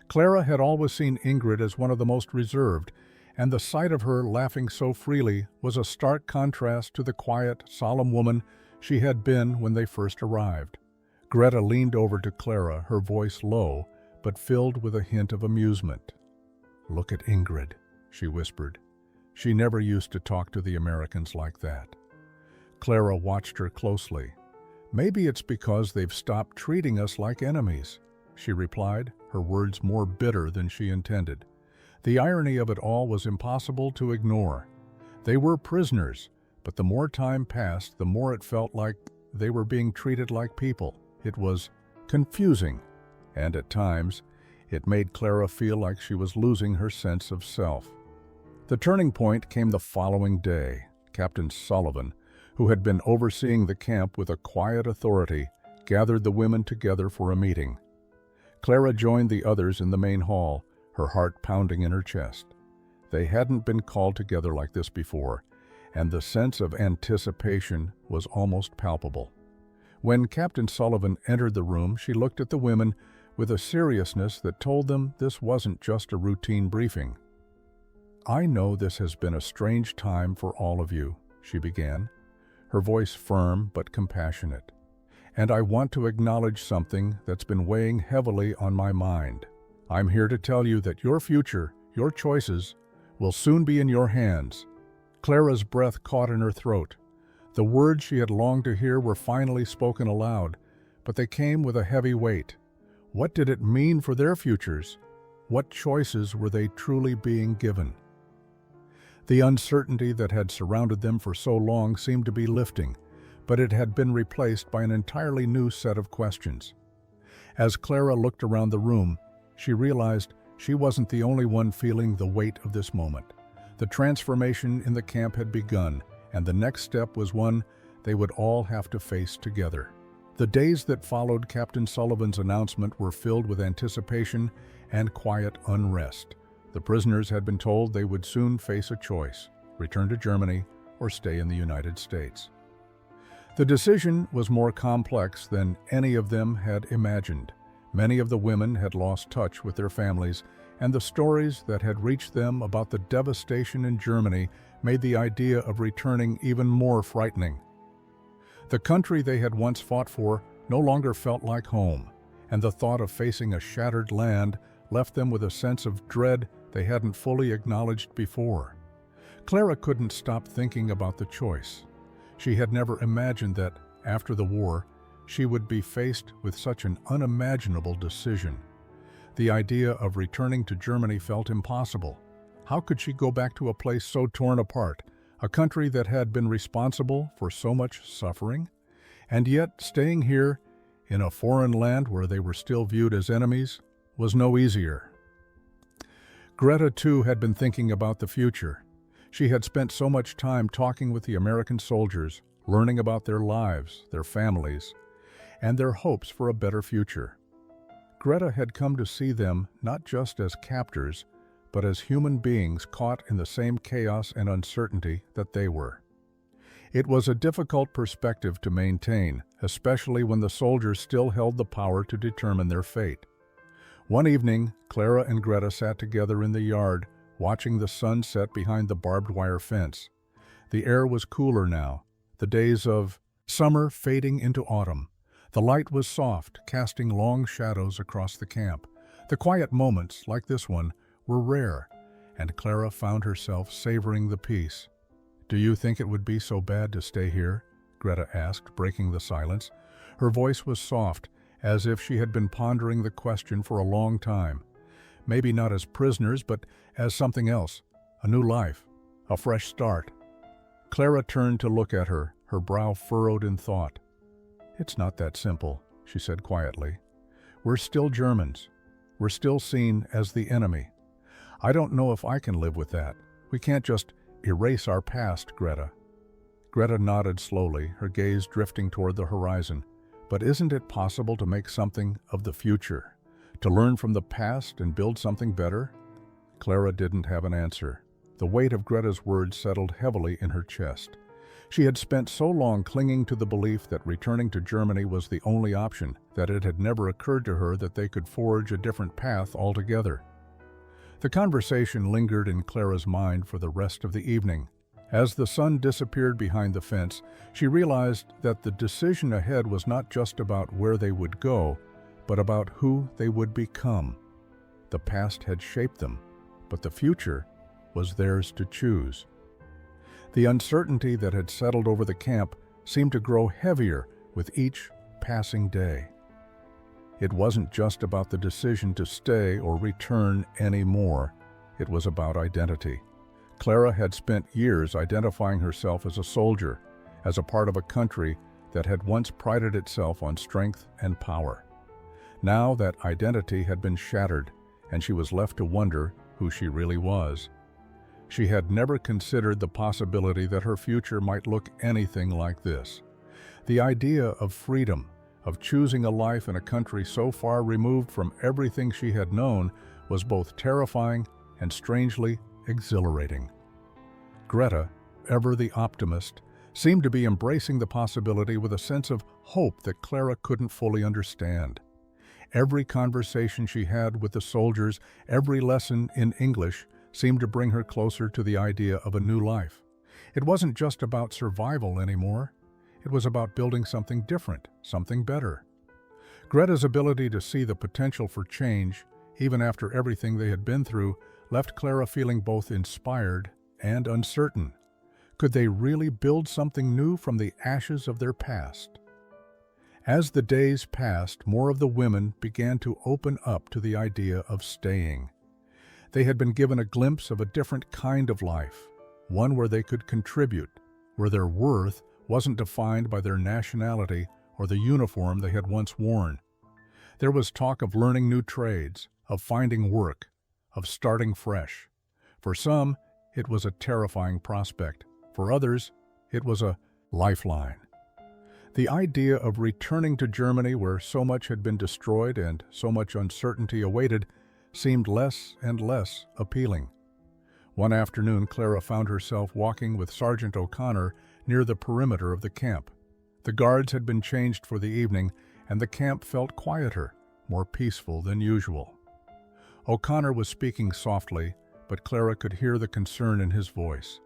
Clara had always seen Ingrid as one of the most reserved, and the sight of her laughing so freely was a stark contrast to the quiet, solemn woman she had been when they first arrived. Greta leaned over to Clara, her voice low, but filled with a hint of amusement. "Look at Ingrid," she whispered. "She never used to talk to the Americans like that." Clara watched her closely. "Maybe it's because they've stopped treating us like enemies," she replied, her words more bitter than she intended. The irony of it all was impossible to ignore. They were prisoners, but the more time passed, the more it felt like they were being treated like people. It was confusing, and at times, it made Clara feel like she was losing her sense of self. The turning point came the following day. Captain Sullivan, who had been overseeing the camp with a quiet authority, gathered the women together for a meeting. Clara joined the others in the main hall, her heart pounding in her chest. They hadn't been called together like this before, and the sense of anticipation was almost palpable. When Captain Sullivan entered the room, she looked at the women with a seriousness that told them this wasn't just a routine briefing. "I know this has been a strange time for all of you," she began, her voice firm but compassionate. "And I want to acknowledge something that's been weighing heavily on my mind. I'm here to tell you that your future, your choices, will soon be in your hands." Clara's breath caught in her throat. The words she had longed to hear were finally spoken aloud, but they came with a heavy weight. What did it mean for their futures? What choices were they truly being given? The uncertainty that had surrounded them for so long seemed to be lifting, but it had been replaced by an entirely new set of questions. As Clara looked around the room, she realized she wasn't the only one feeling the weight of this moment. The transformation in the camp had begun, and the next step was one they would all have to face together. The days that followed Captain Sullivan's announcement were filled with anticipation and quiet unrest. The prisoners had been told they would soon face a choice: return to Germany or stay in the United States. The decision was more complex than any of them had imagined. Many of the women had lost touch with their families, and the stories that had reached them about the devastation in Germany made the idea of returning even more frightening. The country they had once fought for no longer felt like home, and the thought of facing a shattered land left them with a sense of dread they hadn't fully acknowledged before. Clara couldn't stop thinking about the choice. She had never imagined that, after the war, she would be faced with such an unimaginable decision. The idea of returning to Germany felt impossible. How could she go back to a place so torn apart, a country that had been responsible for so much suffering? And yet, staying here, in a foreign land where they were still viewed as enemies, was no easier. Greta, too, had been thinking about the future. She had spent so much time talking with the American soldiers, learning about their lives, their families, and their hopes for a better future. Greta had come to see them not just as captors, but as human beings caught in the same chaos and uncertainty that they were. It was a difficult perspective to maintain, especially when the soldiers still held the power to determine their fate. One evening, Clara and Greta sat together in the yard, watching the sun set behind the barbed wire fence. The air was cooler now, the days of summer fading into autumn. The light was soft, casting long shadows across the camp. The quiet moments, like this one, were rare, and Clara found herself savoring the peace. "Do you think it would be so bad to stay here?" Greta asked, breaking the silence. Her voice was soft, as if she had been pondering the question for a long time. Maybe not as prisoners, but as something else, a new life, a fresh start. Clara turned to look at her, her brow furrowed in thought. "It's not that simple," she said quietly. "We're still Germans. We're still seen as the enemy. I don't know if I can live with that. We can't just erase our past, Greta." Greta nodded slowly, her gaze drifting toward the horizon. "But isn't it possible to make something of the future? To learn from the past and build something better?" Clara didn't have an answer. The weight of Greta's words settled heavily in her chest. She had spent so long clinging to the belief that returning to Germany was the only option, that it had never occurred to her that they could forge a different path altogether. The conversation lingered in Clara's mind for the rest of the evening. As the sun disappeared behind the fence, she realized that the decision ahead was not just about where they would go, but about who they would become. The past had shaped them, but the future was theirs to choose. The uncertainty that had settled over the camp seemed to grow heavier with each passing day. It wasn't just about the decision to stay or return anymore. It was about identity. Clara had spent years identifying herself as a soldier, as a part of a country that had once prided itself on strength and power. Now that identity had been shattered, and she was left to wonder who she really was. She had never considered the possibility that her future might look anything like this. The idea of freedom, of choosing a life in a country so far removed from everything she had known, was both terrifying and strangely exhilarating. Greta, ever the optimist, seemed to be embracing the possibility with a sense of hope that Clara couldn't fully understand. Every conversation she had with the soldiers, every lesson in English, seemed to bring her closer to the idea of a new life. It wasn't just about survival anymore. It was about building something different, something better. Greta's ability to see the potential for change, even after everything they had been through, left Clara feeling both inspired and uncertain. Could they really build something new from the ashes of their past? As the days passed, more of the women began to open up to the idea of staying. They had been given a glimpse of a different kind of life, one where they could contribute, where their worth wasn't defined by their nationality or the uniform they had once worn. There was talk of learning new trades, of finding work, of starting fresh. For some, it was a terrifying prospect. For others, it was a lifeline. The idea of returning to Germany, where so much had been destroyed and so much uncertainty awaited, seemed less and less appealing. One afternoon, Clara found herself walking with Sergeant O'Connor near the perimeter of the camp. The guards had been changed for the evening, and the camp felt quieter, more peaceful than usual. O'Connor was speaking softly, but Clara could hear the concern in his voice.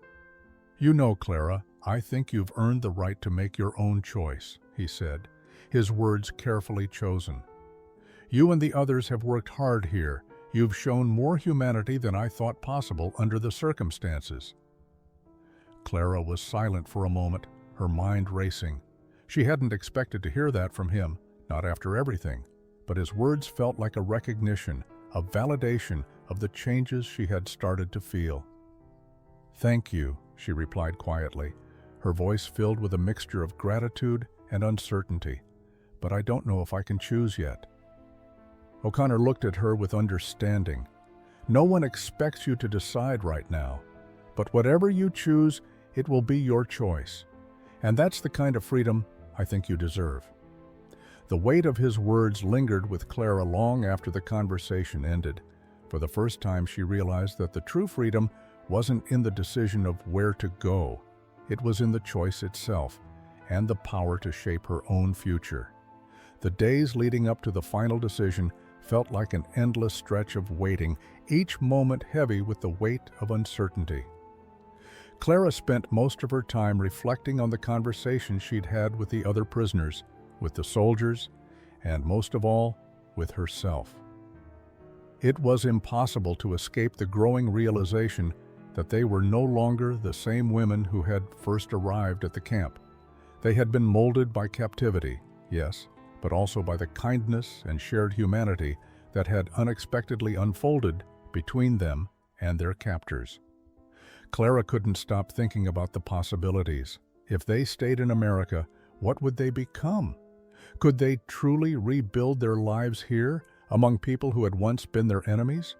"You know, Clara, I think you've earned the right to make your own choice," he said, his words carefully chosen. "You and the others have worked hard here. You've shown more humanity than I thought possible under the circumstances." Clara was silent for a moment, her mind racing. She hadn't expected to hear that from him, not after everything, but his words felt like a recognition, a validation of the changes she had started to feel. "Thank you," she replied quietly, her voice filled with a mixture of gratitude and uncertainty. "But I don't know if I can choose yet." O'Connor looked at her with understanding. "No one expects you to decide right now, but whatever you choose, it will be your choice. And that's the kind of freedom I think you deserve." The weight of his words lingered with Clara long after the conversation ended. For the first time, she realized that the true freedom wasn't in the decision of where to go. It was in the choice itself and the power to shape her own future. The days leading up to the final decision felt like an endless stretch of waiting, each moment heavy with the weight of uncertainty. Clara spent most of her time reflecting on the conversation she'd had with the other prisoners, with the soldiers, and most of all, with herself. It was impossible to escape the growing realization that they were no longer the same women who had first arrived at the camp. They had been molded by captivity, yes, but also by the kindness and shared humanity that had unexpectedly unfolded between them and their captors. Clara couldn't stop thinking about the possibilities. If they stayed in America, what would they become? Could they truly rebuild their lives here, among people who had once been their enemies?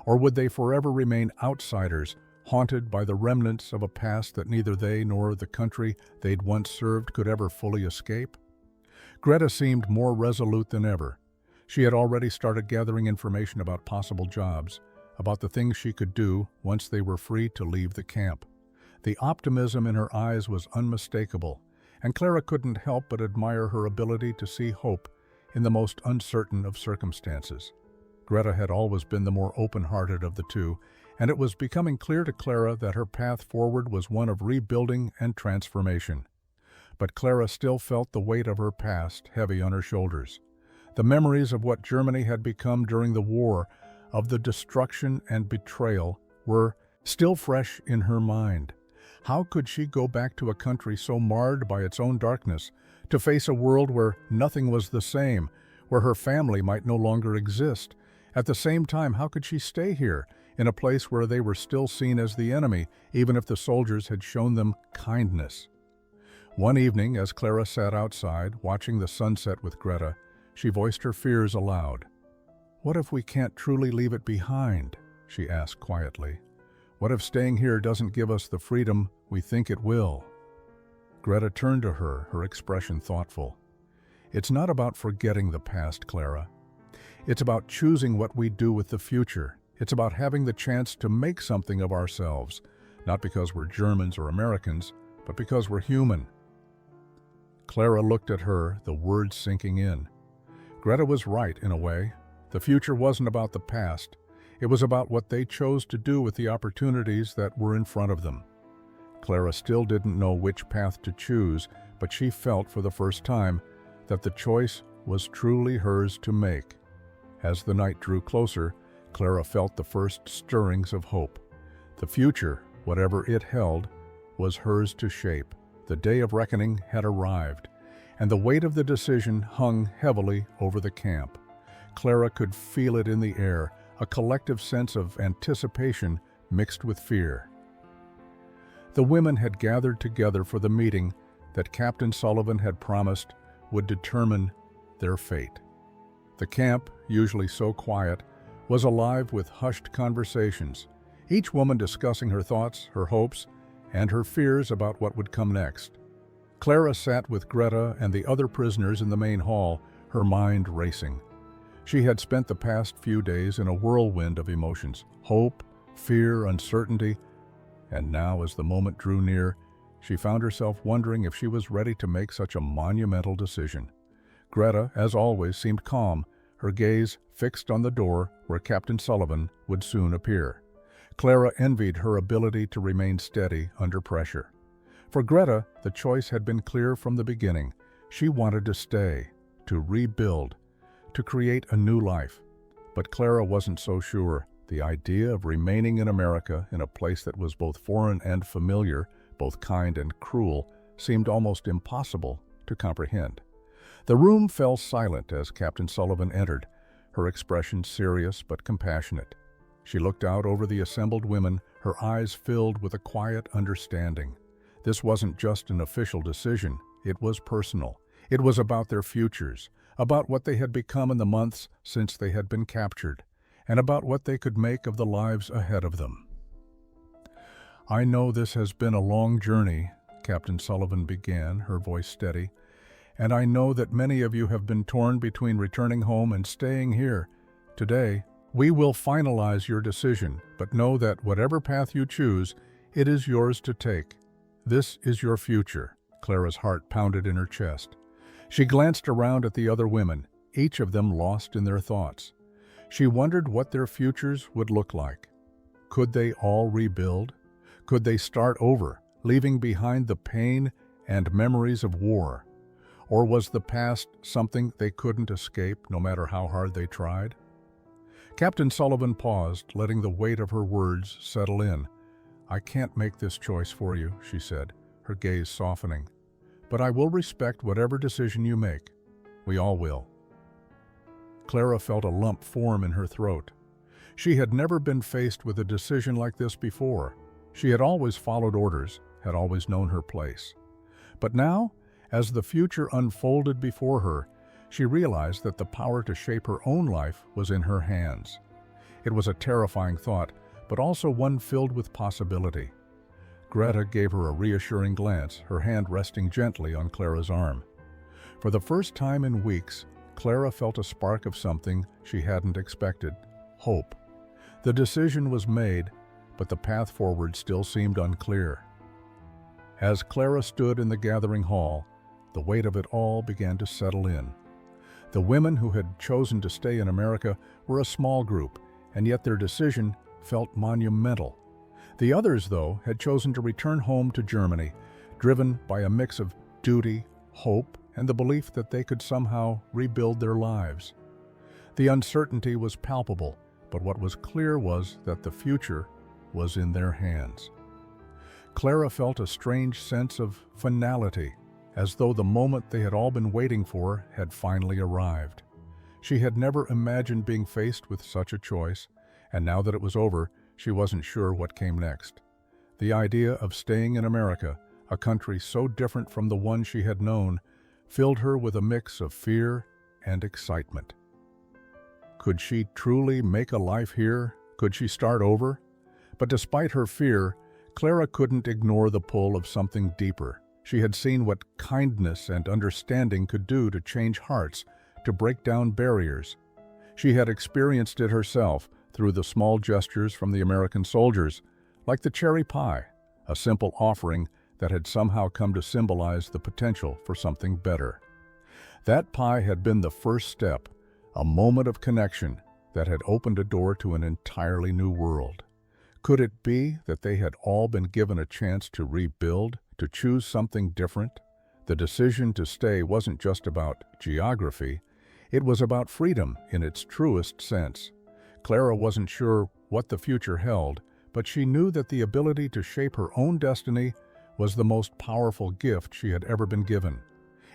Or would they forever remain outsiders, haunted by the remnants of a past that neither they nor the country they'd once served could ever fully escape? Greta seemed more resolute than ever. She had already started gathering information about possible jobs, about the things she could do once they were free to leave the camp. The optimism in her eyes was unmistakable, and Clara couldn't help but admire her ability to see hope in the most uncertain of circumstances. Greta had always been the more open-hearted of the two, and it was becoming clear to Clara that her path forward was one of rebuilding and transformation. But Clara still felt the weight of her past heavy on her shoulders. The memories of what Germany had become during the war, of the destruction and betrayal, were still fresh in her mind. How could she go back to a country so marred by its own darkness, to face a world where nothing was the same, where her family might no longer exist? At the same time, how could she stay here, in a place where they were still seen as the enemy, even if the soldiers had shown them kindness? One evening, as Clara sat outside, watching the sunset with Greta, she voiced her fears aloud. "What if we can't truly leave it behind?" she asked quietly. "What if staying here doesn't give us the freedom we think it will?" Greta turned to her, her expression thoughtful. "It's not about forgetting the past, Clara. It's about choosing what we do with the future. It's about having the chance to make something of ourselves, not because we're Germans or Americans, but because we're human." Clara looked at her, the words sinking in. Greta was right, in a way. The future wasn't about the past. It was about what they chose to do with the opportunities that were in front of them. Clara still didn't know which path to choose, but she felt for the first time that the choice was truly hers to make. As the night drew closer, Clara felt the first stirrings of hope. The future, whatever it held, was hers to shape. The day of reckoning had arrived, and the weight of the decision hung heavily over the camp. Clara could feel it in the air, a collective sense of anticipation mixed with fear. The women had gathered together for the meeting that Captain Sullivan had promised would determine their fate. The camp, usually so quiet, was alive with hushed conversations, each woman discussing her thoughts, her hopes, and her fears about what would come next. Clara sat with Greta and the other prisoners in the main hall, her mind racing. She had spent the past few days in a whirlwind of emotions, hope, fear, uncertainty, and now, as the moment drew near, She found herself wondering if she was ready to make such a monumental decision. Greta, as always, seemed calm, her gaze fixed on the door where Captain Sullivan would soon appear. Clara envied her ability to remain steady under pressure. For Greta, the choice had been clear from the beginning. She wanted to stay, to rebuild, to create a new life. But Clara wasn't so sure. The idea of remaining in America, in a place that was both foreign and familiar, both kind and cruel, seemed almost impossible to comprehend. The room fell silent as Captain Sullivan entered, her expression serious but compassionate. She looked out over the assembled women, her eyes filled with a quiet understanding. This wasn't just an official decision, it was personal. It was about their futures, about what they had become in the months since they had been captured, and about what they could make of the lives ahead of them. "I know this has been a long journey," Captain Sullivan began, her voice steady, "and I know that many of you have been torn between returning home and staying here. Today, we will finalize your decision, but know that whatever path you choose, it is yours to take. This is your future." Clara's heart pounded in her chest. She glanced around at the other women, each of them lost in their thoughts. She wondered what their futures would look like. Could they all rebuild? Could they start over, leaving behind the pain and memories of war? Or was the past something they couldn't escape, no matter how hard they tried? Captain Sullivan paused, letting the weight of her words settle in. "I can't make this choice for you," she said, her gaze softening. "But I will respect whatever decision you make. We all will." Clara felt a lump form in her throat. She had never been faced with a decision like this before. She had always followed orders, had always known her place. But now, as the future unfolded before her, she realized that the power to shape her own life was in her hands. It was a terrifying thought, but also one filled with possibility. Greta gave her a reassuring glance, her hand resting gently on Clara's arm. For the first time in weeks, Clara felt a spark of something she hadn't expected: hope. The decision was made, but the path forward still seemed unclear. As Clara stood in the gathering hall, the weight of it all began to settle in. The women who had chosen to stay in America were a small group, and yet their decision felt monumental. The others, though, had chosen to return home to Germany, driven by a mix of duty, hope, and the belief that they could somehow rebuild their lives. The uncertainty was palpable, but what was clear was that the future was in their hands. Clara felt a strange sense of finality, as though the moment they had all been waiting for had finally arrived. She had never imagined being faced with such a choice, and now that it was over, she wasn't sure what came next. The idea of staying in America, a country so different from the one she had known, filled her with a mix of fear and excitement. Could she truly make a life here? Could she start over? But despite her fear, Clara couldn't ignore the pull of something deeper. She had seen what kindness and understanding could do to change hearts, to break down barriers. She had experienced it herself through the small gestures from the American soldiers, like the cherry pie, a simple offering that had somehow come to symbolize the potential for something better. That pie had been the first step, a moment of connection that had opened a door to an entirely new world. Could it be that they had all been given a chance to rebuild, to choose something different? The decision to stay wasn't just about geography, it was about freedom in its truest sense. Clara wasn't sure what the future held, but she knew that the ability to shape her own destiny was the most powerful gift she had ever been given.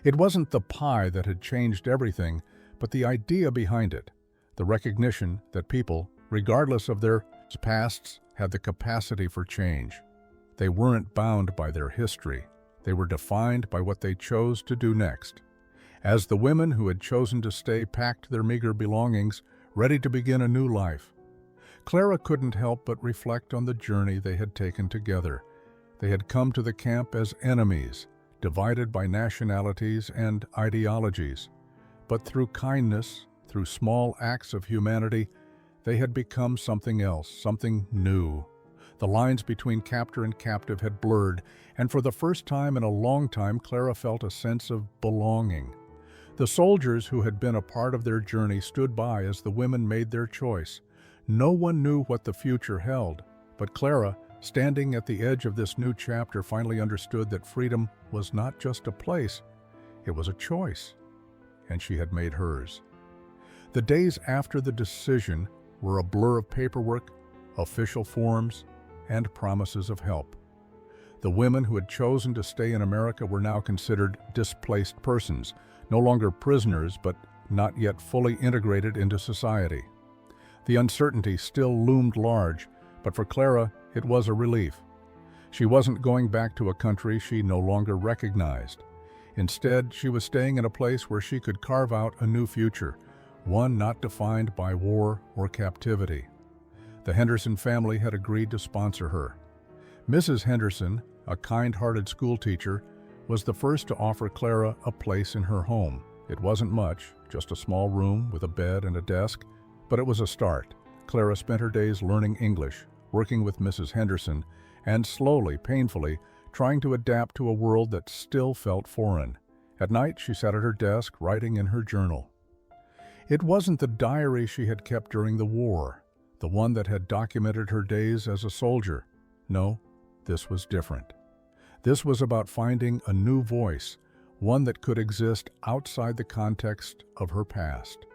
It wasn't the pie that had changed everything, but the idea behind it, the recognition that people, regardless of their pasts, had the capacity for change. They weren't bound by their history. They were defined by what they chose to do next. As the women who had chosen to stay packed their meager belongings, ready to begin a new life, Clara couldn't help but reflect on the journey they had taken together. They had come to the camp as enemies, divided by nationalities and ideologies. But through kindness, through small acts of humanity, they had become something else, something new. The lines between captor and captive had blurred, and for the first time in a long time, Clara felt a sense of belonging. The soldiers who had been a part of their journey stood by as the women made their choice. No one knew what the future held, but Clara, standing at the edge of this new chapter, finally understood that freedom was not just a place, it was a choice, and she had made hers. The days after the decision were a blur of paperwork, official forms, and promises of help. The women who had chosen to stay in America were now considered displaced persons, no longer prisoners, but not yet fully integrated into society. The uncertainty still loomed large, but for Clara, it was a relief. She wasn't going back to a country she no longer recognized. Instead, she was staying in a place where she could carve out a new future, one not defined by war or captivity. The Henderson family had agreed to sponsor her. Mrs. Henderson, a kind-hearted schoolteacher, was the first to offer Clara a place in her home. It wasn't much, just a small room with a bed and a desk, but it was a start. Clara spent her days learning English, working with Mrs. Henderson, and slowly, painfully, trying to adapt to a world that still felt foreign. At night, she sat at her desk, writing in her journal. It wasn't the diary she had kept during the war, the one that had documented her days as a soldier. No, this was different. This was about finding a new voice, one that could exist outside the context of her past.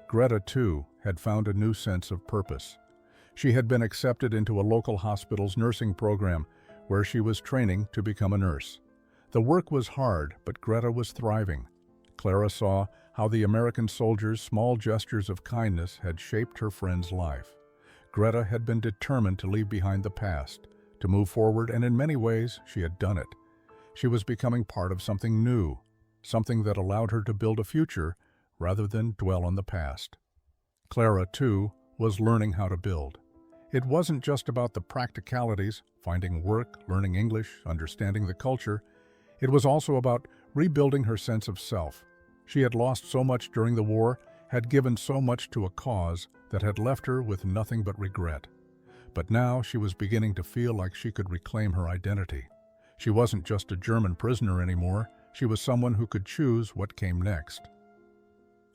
Greta, too, had found a new sense of purpose. She had been accepted into a local hospital's nursing program, where she was training to become a nurse. The work was hard, but Greta was thriving. Clara saw how the American soldiers' small gestures of kindness had shaped her friend's life. Greta had been determined to leave behind the past, to move forward, and in many ways she had done it. She was becoming part of something new, something that allowed her to build a future rather than dwell on the past. Clara, too, was learning how to build. It wasn't just about the practicalities, finding work, learning English, understanding the culture. It was also about rebuilding her sense of self. She had lost so much during the war, had given so much to a cause that had left her with nothing but regret. But now she was beginning to feel like she could reclaim her identity. She wasn't just a German prisoner anymore, she was someone who could choose what came next.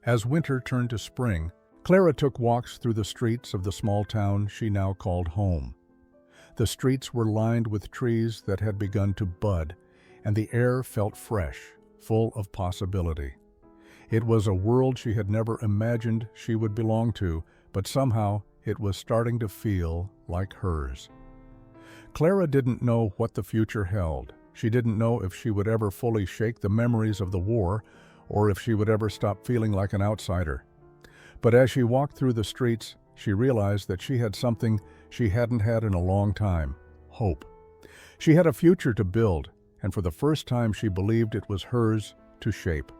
As winter turned to spring, Clara took walks through the streets of the small town she now called home. The streets were lined with trees that had begun to bud, and the air felt fresh, full of possibility. It was a world she had never imagined she would belong to, but somehow it was starting to feel like hers. Clara didn't know what the future held. She didn't know if she would ever fully shake the memories of the war, or if she would ever stop feeling like an outsider. But as she walked through the streets, she realized that she had something she hadn't had in a long time: hope. She had a future to build, and for the first time she believed it was hers to shape.